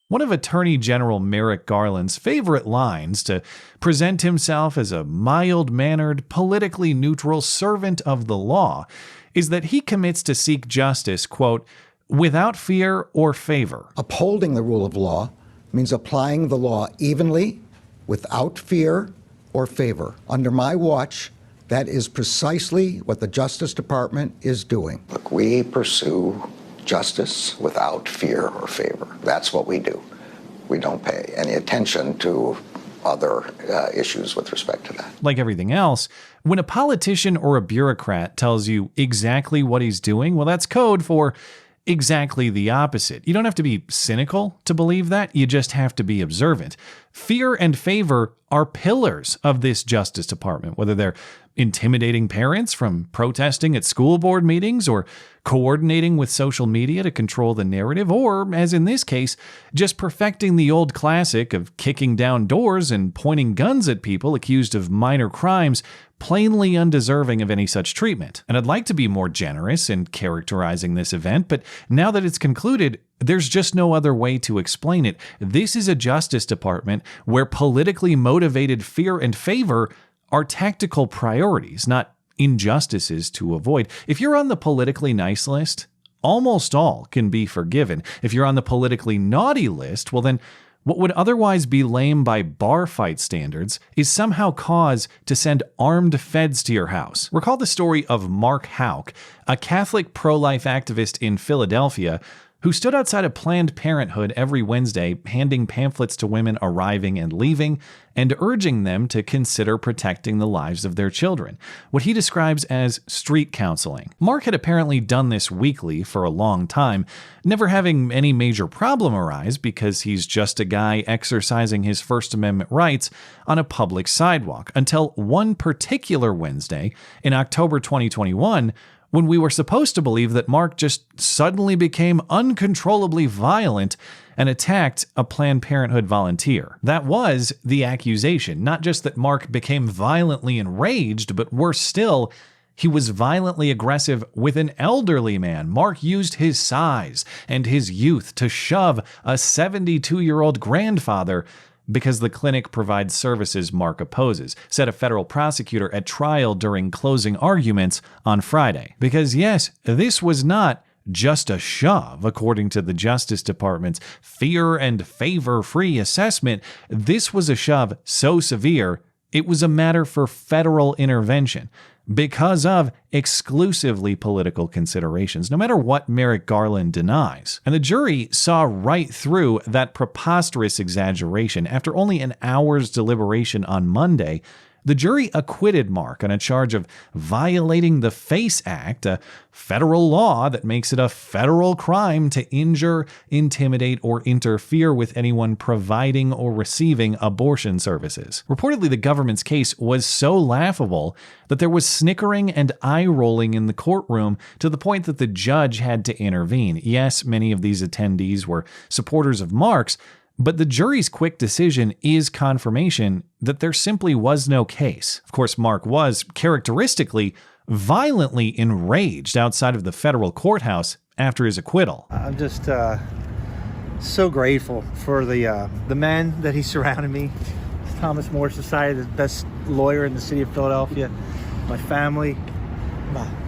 One of Attorney General Merrick Garland's favorite lines to present himself as a mild-mannered, politically neutral servant of the law is that he commits to seek justice, quote, without fear or favor. Upholding the rule of law means applying the law evenly, without fear or favor. Under my watch, that is precisely what the Justice Department is doing. Look, we pursue justice without fear or favor. That's what we do. We don't pay any attention to other issues with respect to that. Like everything else, when a politician or a bureaucrat tells you exactly what he's doing, well, that's code for exactly the opposite. You don't have to be cynical to believe that. You just have to be observant. Fear and favor are pillars of this Justice Department, whether they're intimidating parents from protesting at school board meetings or coordinating with social media to control the narrative, or, as in this case, just perfecting the old classic of kicking down doors and pointing guns at people accused of minor crimes plainly undeserving of any such treatment. And I'd like to be more generous in characterizing this event, but now that it's concluded, there's just no other way to explain it. This is a Justice Department where politically motivated fear and favor are tactical priorities, not injustices to avoid. If you're on the politically nice list, almost all can be forgiven. If you're on the politically naughty list, well then, what would otherwise be lame by bar fight standards is somehow cause to send armed feds to your house. Recall the story of Mark Houck, a Catholic pro-life activist in Philadelphia who stood outside of Planned Parenthood every Wednesday handing pamphlets to women arriving and leaving and urging them to consider protecting the lives of their children, what he describes as street counseling. Mark had apparently done this weekly for a long time, never having any major problem arise because he's just a guy exercising his First Amendment rights on a public sidewalk, until one particular Wednesday in October 2021, when we were supposed to believe that Mark just suddenly became uncontrollably violent and attacked a Planned Parenthood volunteer. That was the accusation, not just that Mark became violently enraged, but worse still, he was violently aggressive with an elderly man. Mark used his size and his youth to shove a 72-year-old grandfather because the clinic provides services Mark opposes, said a federal prosecutor at trial during closing arguments on Friday. Because yes, this was not just a shove, according to the Justice Department's fear and favor-free assessment. This was a shove so severe, it was a matter for federal intervention because of exclusively political considerations, no matter what Merrick Garland denies. And the jury saw right through that preposterous exaggeration. After only an hour's deliberation on Monday, the jury acquitted Mark on a charge of violating the FACE Act, a federal law that makes it a federal crime to injure, intimidate, or interfere with anyone providing or receiving abortion services. Reportedly, the government's case was so laughable that there was snickering and eye-rolling in the courtroom to the point that the judge had to intervene. Yes, many of these attendees were supporters of Mark's, but the jury's quick decision is confirmation that there simply was no case. Of course, Mark was, characteristically, violently enraged outside of the federal courthouse after his acquittal. I'm just so grateful for the men that he surrounded me. Thomas More Society, the best lawyer in the city of Philadelphia, my family.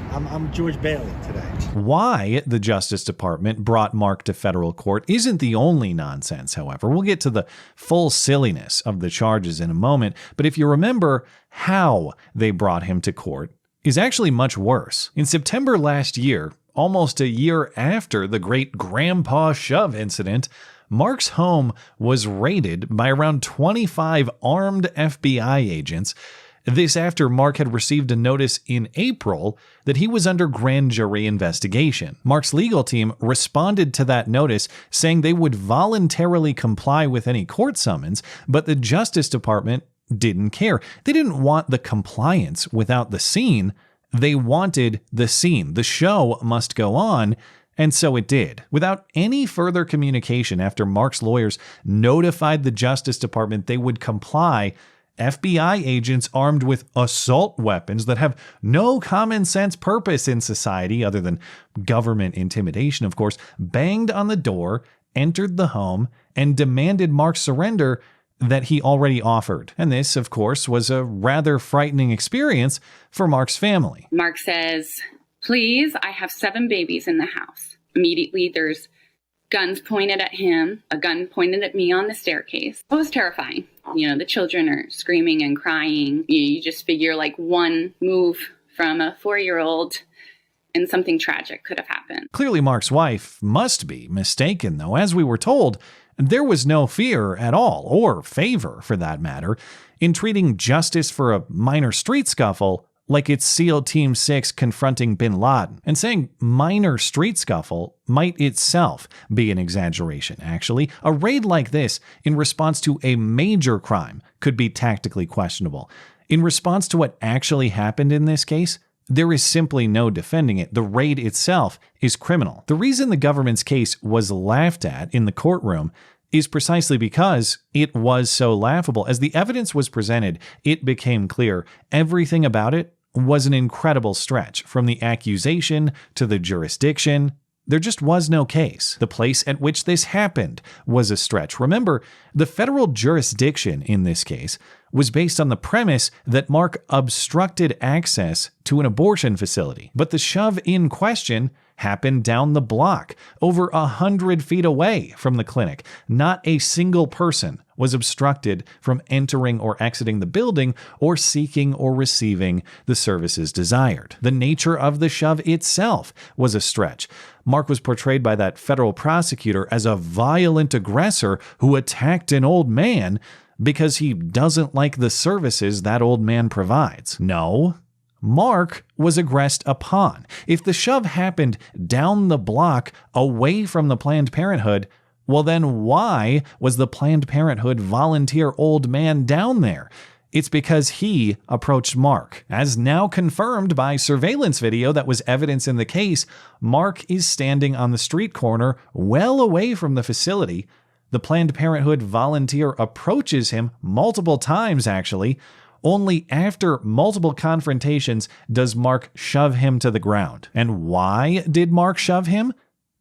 I'm George Bailey today. Why the Justice Department brought Mark to federal court isn't the only nonsense, however. We'll get to the full silliness of the charges in a moment, but if you remember how they brought him to court is actually much worse. In September last year, almost a year after the great Grandpa Shove incident, Mark's home was raided by around 25 armed FBI agents. This after Mark had received a notice in April that he was under grand jury investigation. Mark's legal team responded to that notice saying they would voluntarily comply with any court summons, but the Justice Department didn't care. They didn't want the compliance without the scene. They wanted the scene. The show must go on. And so it did. Without any further communication after Mark's lawyers notified the Justice Department they would comply, FBI agents armed with assault weapons that have no common sense purpose in society other than government intimidation, of course, banged on the door entered the home and demanded Mark's surrender that he already offered. And this, of course, was a rather frightening experience for Mark's family. Mark says, "Please, I have 7 babies in the house." Immediately, there's guns pointed at him, a gun pointed at me on the staircase. It was terrifying. The children are screaming and crying. You just figure like one move from a 4-year-old and something tragic could have happened. Clearly, Mark's wife must be mistaken, though. As we were told, there was no fear at all, or favor for that matter, in treating justice for a minor street scuffle like it's SEAL Team 6 confronting bin Laden. And saying minor street scuffle might itself be an exaggeration, actually. A raid like this in response to a major crime could be tactically questionable. In response to what actually happened in this case, there is simply no defending it. The raid itself is criminal. The reason the government's case was laughed at in the courtroom is precisely because it was so laughable. As the evidence was presented, it became clear everything about it was an incredible stretch. From the accusation to the jurisdiction, there just was no case. The place at which this happened was a stretch. Remember, the federal jurisdiction in this case was based on the premise that Mark obstructed access to an abortion facility. But the shove in question happened down the block, over 100 feet away from the clinic. Not a single person was obstructed from entering or exiting the building or seeking or receiving the services desired. The nature of the shove itself was a stretch. Mark was portrayed by that federal prosecutor as a violent aggressor who attacked an old man because he doesn't like the services that old man provides. No, Mark was aggressed upon. If the shove happened down the block away from the Planned Parenthood, well then why was the Planned Parenthood volunteer old man down there? It's because he approached Mark. As now confirmed by surveillance video that was evidence in the case, Mark is standing on the street corner well away from the facility. The Planned Parenthood volunteer approaches him multiple times, actually. Only after multiple confrontations does Mark shove him to the ground. And why did Mark shove him?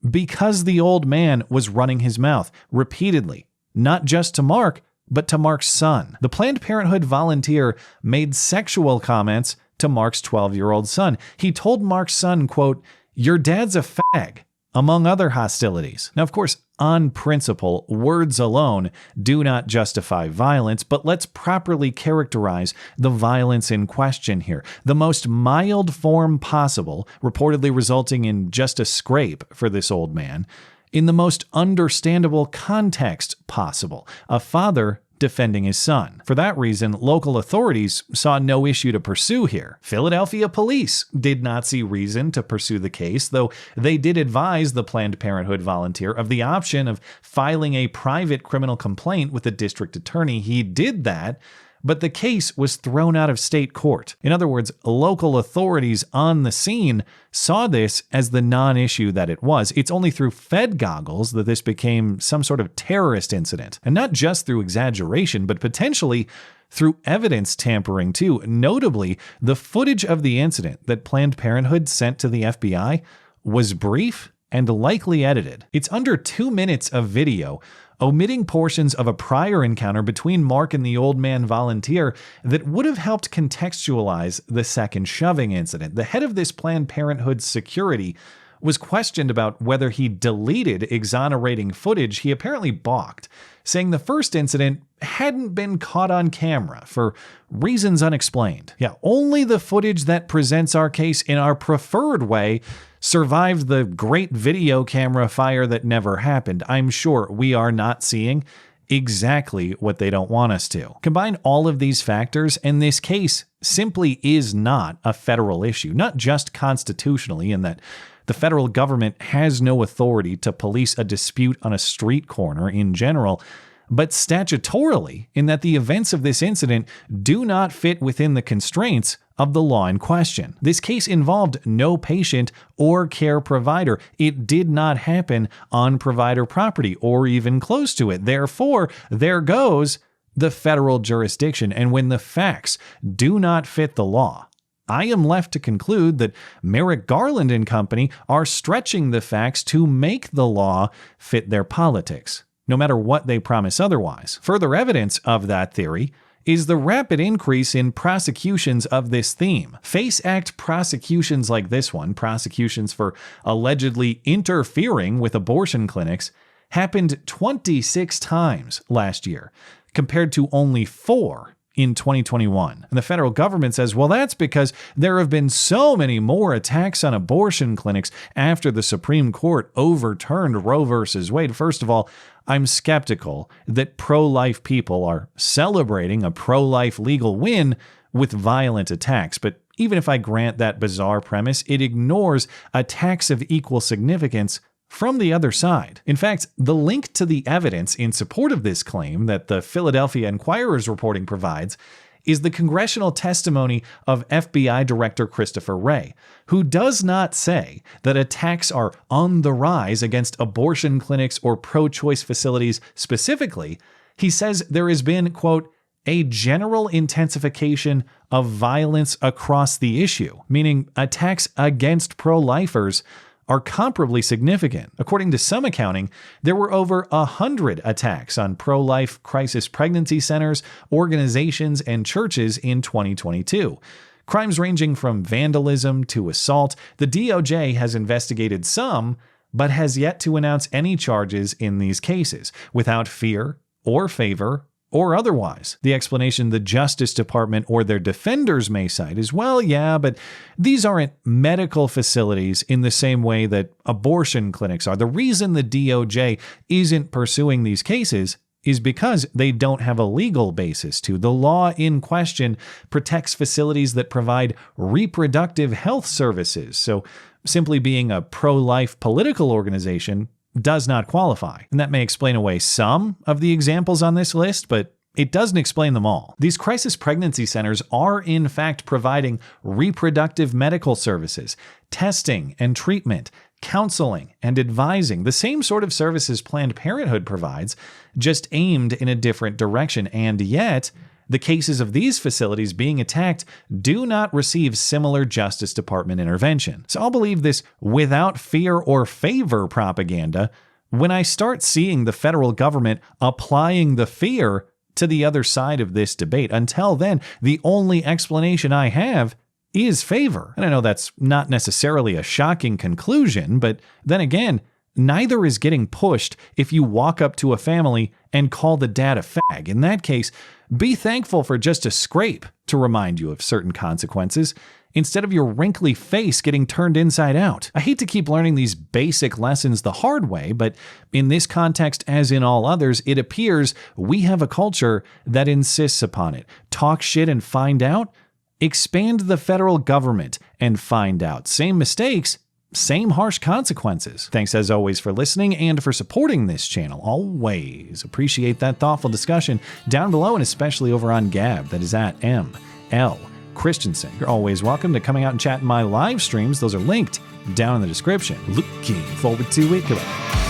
Because the old man was running his mouth repeatedly, not just to Mark, but to Mark's son. The Planned Parenthood volunteer made sexual comments to Mark's 12-year-old son. He told Mark's son, quote, "Your dad's a fag," among other hostilities. Now, of course, on principle, words alone do not justify violence, but let's properly characterize the violence in question here. The most mild form possible, reportedly resulting in just a scrape for this old man, in the most understandable context possible. A father defending his son. For that reason, local authorities saw no issue to pursue here. Philadelphia police did not see reason to pursue the case, though they did advise the Planned Parenthood volunteer of the option of filing a private criminal complaint with the district attorney. He did that, but the case was thrown out of state court. In other words, local authorities on the scene saw this as the non-issue that it was. It's only through Fed goggles that this became some sort of terrorist incident. And not just through exaggeration, but potentially through evidence tampering too. Notably, the footage of the incident that Planned Parenthood sent to the FBI was brief and likely edited. It's under 2 minutes of video, omitting portions of a prior encounter between Mark and the old man volunteer that would have helped contextualize the second shoving incident. The head of this Planned Parenthood security was questioned about whether he deleted exonerating footage. He apparently balked, saying the first incident hadn't been caught on camera for reasons unexplained. Yeah, only the footage that presents our case in our preferred way survived the great video camera fire that never happened. I'm sure we are not seeing exactly what they don't want us to. Combine all of these factors, and this case simply is not a federal issue, not just constitutionally in that the federal government has no authority to police a dispute on a street corner in general, but statutorily in that the events of this incident do not fit within the constraints of the law in question. This case involved no patient or care provider. It did not happen on provider property or even close to it. Therefore, there goes the federal jurisdiction. And when the facts do not fit the law, I am left to conclude that Merrick Garland and company are stretching the facts to make the law fit their politics, no matter what they promise otherwise. Further evidence of that theory is the rapid increase in prosecutions of this theme. FACE Act prosecutions like this one, prosecutions for allegedly interfering with abortion clinics, happened 26 times last year, compared to only 4 in 2021. And the federal government says, well, that's because there have been so many more attacks on abortion clinics after the Supreme Court overturned Roe versus Wade. First of all, I'm skeptical that pro-life people are celebrating a pro-life legal win with violent attacks. But even if I grant that bizarre premise, it ignores attacks of equal significance from the other side. In fact, the link to the evidence in support of this claim that the Philadelphia Inquirer's reporting provides is the congressional testimony of FBI Director Christopher Wray, who does not say that attacks are on the rise against abortion clinics or pro-choice facilities specifically. He says there has been, quote, a general intensification of violence across the issue, meaning attacks against pro-lifers are comparably significant. According to some accounting, there were over 100 attacks on pro-life crisis pregnancy centers, organizations, and churches in 2022. Crimes ranging from vandalism to assault. The DOJ has investigated some, but has yet to announce any charges in these cases, without fear or favor or otherwise. The explanation the Justice Department or their defenders may cite is, well, yeah, but these aren't medical facilities in the same way that abortion clinics are. The reason the DOJ isn't pursuing these cases is because they don't have a legal basis to. The law in question protects facilities that provide reproductive health services. So simply being a pro-life political organization does not qualify. And that may explain away some of the examples on this list, but it doesn't explain them all. These crisis pregnancy centers are in fact providing reproductive medical services, testing and treatment, counseling and advising, the same sort of services Planned Parenthood provides, just aimed in a different direction. And yet, the cases of these facilities being attacked do not receive similar Justice Department intervention. So I'll believe this without fear or favor propaganda when I start seeing the federal government applying the fear to the other side of this debate. Until then, the only explanation I have is favor. And I know that's not necessarily a shocking conclusion, but then again, neither is getting pushed if you walk up to a family and call the dad a fag. In that case, be thankful for just a scrape to remind you of certain consequences, instead of your wrinkly face getting turned inside out. I hate to keep learning these basic lessons the hard way, but in this context, as in all others, it appears we have a culture that insists upon it. Talk shit and find out? Expand the federal government and find out. Same mistakes, same harsh consequences. Thanks as always for listening and for supporting this channel. Always appreciate that thoughtful discussion down below, and especially over on Gab. That is at ML Christiansen. You're always welcome to coming out and chat in my live streams. Those are linked down in the description. Looking forward to it. Goodbye.